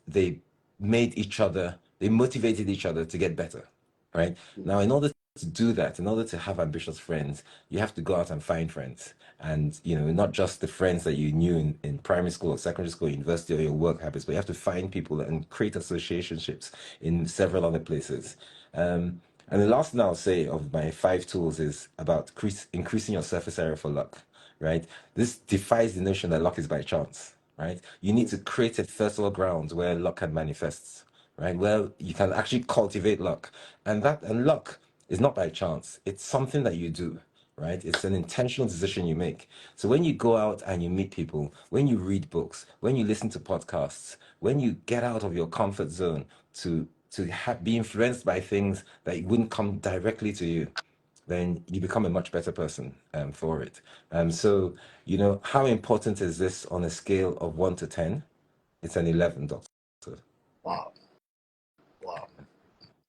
S2: they made each other, they motivated each other to get better, right? Now, in order to do that, in order to have ambitious friends, you have to go out and find friends. And, not just the friends that you knew in primary school or secondary school, university, or your work habits, but you have to find people and create associationships in several other places. And the last thing I'll say of my 5 tools is about increasing your surface area for luck, right? This defies the notion that luck is by chance, right? You need to create a fertile ground where luck can manifest, right? Well, you can actually cultivate luck. And luck is not by chance. It's something that you do, right? It's an intentional decision you make. So when you go out and you meet people, when you read books, when you listen to podcasts, when you get out of your comfort zone to be influenced by things that wouldn't come directly to you, then you become a much better person for it. So, how important is this on a scale of 1 to 10? It's an 11, Doctor.
S1: Wow, wow,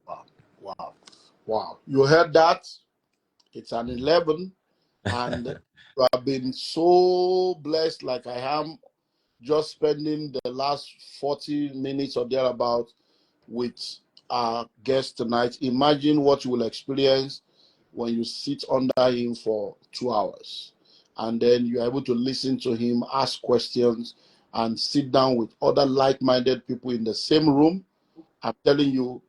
S1: wow, wow, wow. You heard that? It's an 11, and you have been so blessed, like I am, just spending the last 40 minutes or thereabout with our guest tonight. Imagine what you will experience when you sit under him for 2 hours, and then you're able to listen to him, ask questions, and sit down with other like-minded people in the same room. I'm telling you,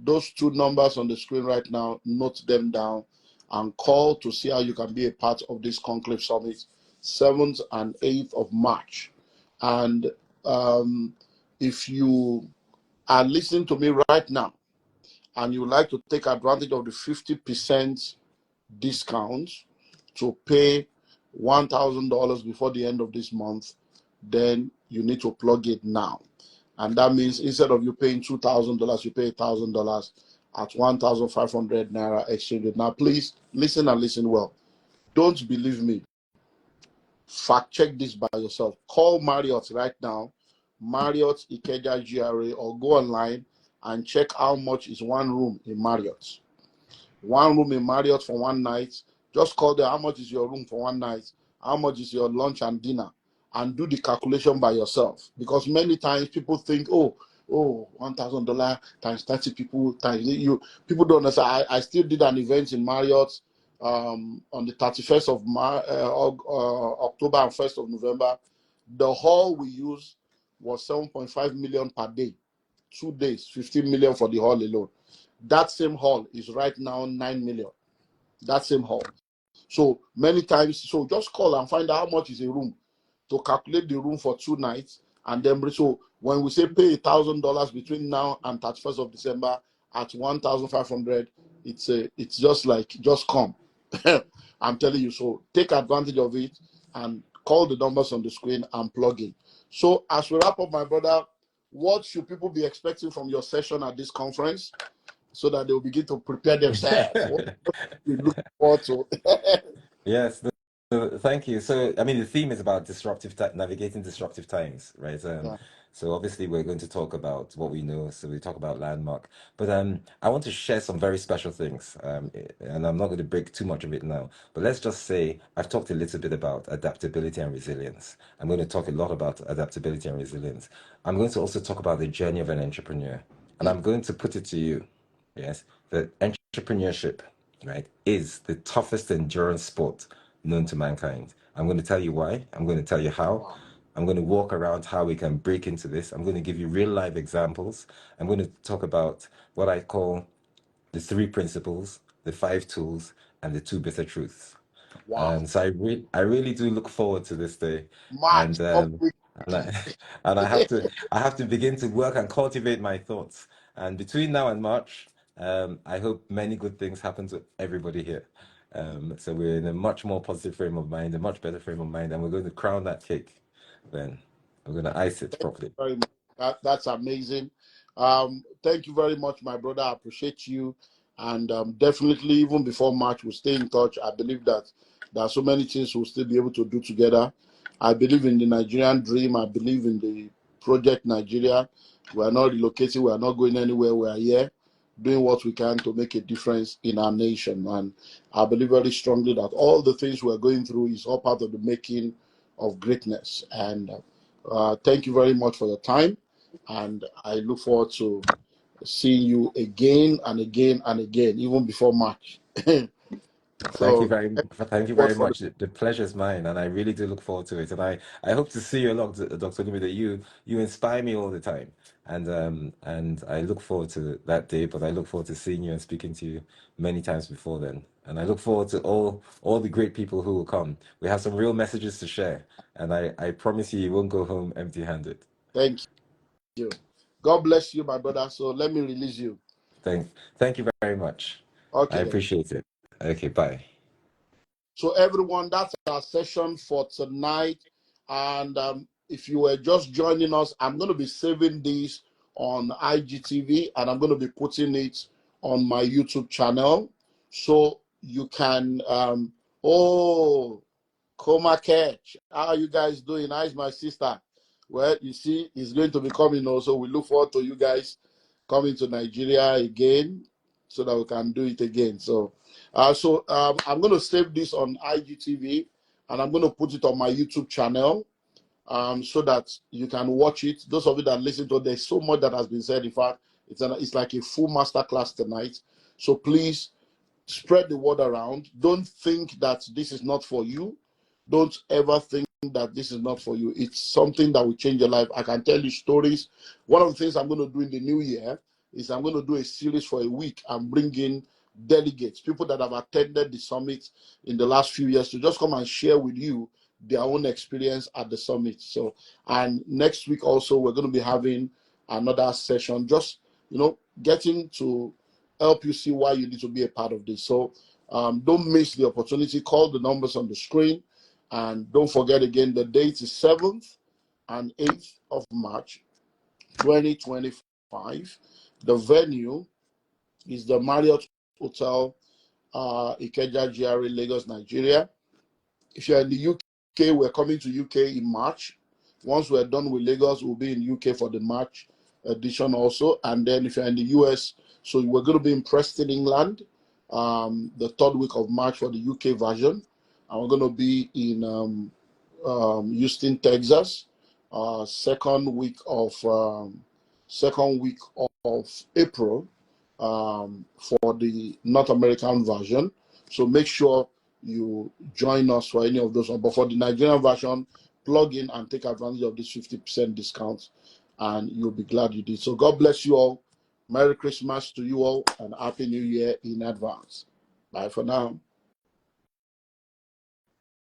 S1: those two numbers on the screen right now, note them down and call to see how you can be a part of this Conclave Summit, 7th and 8th of March. And if you are listening to me right now and you would like to take advantage of the 50% discount to pay $1,000 before the end of this month, then you need to plug it now. And that means instead of you paying $2,000, you pay $1,000 at 1,500 naira exchange. Now, please listen and listen well. Don't believe me. Fact check this by yourself. Call Marriott right now, Marriott Ikeja GRA, or go online and check how much is one room in Marriott. One room in Marriott for one night. Just call them. How much is your room for one night? How much is your lunch and dinner? And do the calculation by yourself. Because many times people think, $1,000 times 30 people times you. People don't understand. I still did an event in Marriott on the 31st of October and 1st of November. The hall we used was 7.5 million per day. 2 days, 15 million for the hall alone. That same hall is right now 9 million. That same hall. So many times, so just call and find out how much is a room to calculate the room for 2 nights. And then, so when we say pay $1,000 between now and 31st of December at 1,500, it's just like, just come. I'm telling you. So take advantage of it and call the numbers on the screen and plug in. So as we wrap up, my brother, what should people be expecting from your session at this conference so that they'll begin to prepare themselves? What we look forward to?
S2: Yes, thank you. So, I mean, the theme is about navigating disruptive times, right?
S1: Yeah.
S2: So obviously we're going to talk about what we know. So we talk about landmark, but I want to share some very special things. And I'm not going to break too much of it now. But let's just say I've talked a little bit about adaptability and resilience. I'm going to talk a lot about adaptability and resilience. I'm going to also talk about the journey of an entrepreneur, and I'm going to put it to you, yes, that entrepreneurship, right, is the toughest endurance sport known to mankind. I'm going to tell you why. I'm going to tell you how.
S1: Wow.
S2: I'm going to walk around how we can break into this. I'm going to give you real life examples. I'm going to talk about what I call the 3 principles, the 5 tools, and the 2 bitter truths.
S1: Wow.
S2: So I really do look forward to this day,
S1: March
S2: and
S1: up
S2: um, and
S1: quickly.
S2: I and I have to begin to work and cultivate my thoughts. And between now and March, I hope many good things happen to everybody here. So we're in a much more positive frame of mind, a much better frame of mind, and we're going to crown that cake. Then we're going to ice it properly.
S1: Very much. That's amazing. Thank you very much, my brother. I appreciate you. And definitely, even before March, we'll stay in touch. I believe that there are so many things we'll still be able to do together. I believe in the Nigerian dream. I believe in the project Nigeria. We are not relocating. We are not going anywhere. We are here doing what we can to make a difference in our nation. And I believe very strongly that all the things we're going through is all part of the making of greatness. And thank you very much for your time. And I look forward to seeing you again and again and again, even before March.
S2: Thank you
S1: So,
S2: very, thank you
S1: what
S2: very
S1: for the
S2: much. The pleasure is mine, and I really do look forward to it. And I hope to see you along, Dr. Olumide. You inspire me all the time, and I look forward to that day. But I look forward to seeing you and speaking to you many times before then. And I look forward to all the great people who will come. We have some real messages to share, and I promise you, you won't go home empty-handed.
S1: thank you. God bless you, my brother. So let me release you.
S2: Thank you very much. I
S1: Okay then.
S2: appreciate it. Okay, bye.
S1: So everyone, that's our session for tonight. And if you were just joining us, I'm going to be saving this on IGTV and I'm going to be putting it on my YouTube channel. So you can, oh, Coma Catch, how are you guys doing? How's my sister? Well, you see, it's going to be coming also. We look forward to you guys coming to Nigeria again so that we can do it again. So, I'm going to save this on IGTV and I'm going to put it on my YouTube channel so that you can watch it. Those of you that listen to it, there's so much that has been said. In fact, it's like a full masterclass tonight. So please spread the word around. Don't think that this is not for you. Don't ever think that this is not for you. It's something that will change your life. I can tell you stories. One of the things I'm going to do in the new year is I'm going to do a series for a week and bring in delegates, people that have attended the summit in the last few years, to just come and share with you their own experience at the summit. So, and next week also, we're going to be having another session, just, getting to help you see why you need to be a part of this. So don't miss the opportunity. Call the numbers on the screen. And don't forget again, the date is 7th and 8th of March, 2025. The venue is the Marriott Hotel, Ikeja GRA, Lagos, Nigeria. If you're in the UK, we're coming to UK in March. Once we're done with Lagos, we'll be in UK for the March edition also. And then if you're in the US, so we're going to be in Preston, England, the 3rd week of March for the UK version. And we're going to be in Houston, Texas, second week of April for the North American version. So make sure you join us for any of those. But for the Nigerian version, plug in and take advantage of this 50% discount, and you'll be glad you did. So God bless you all. Merry Christmas to you all, and Happy New Year in advance. Bye for now.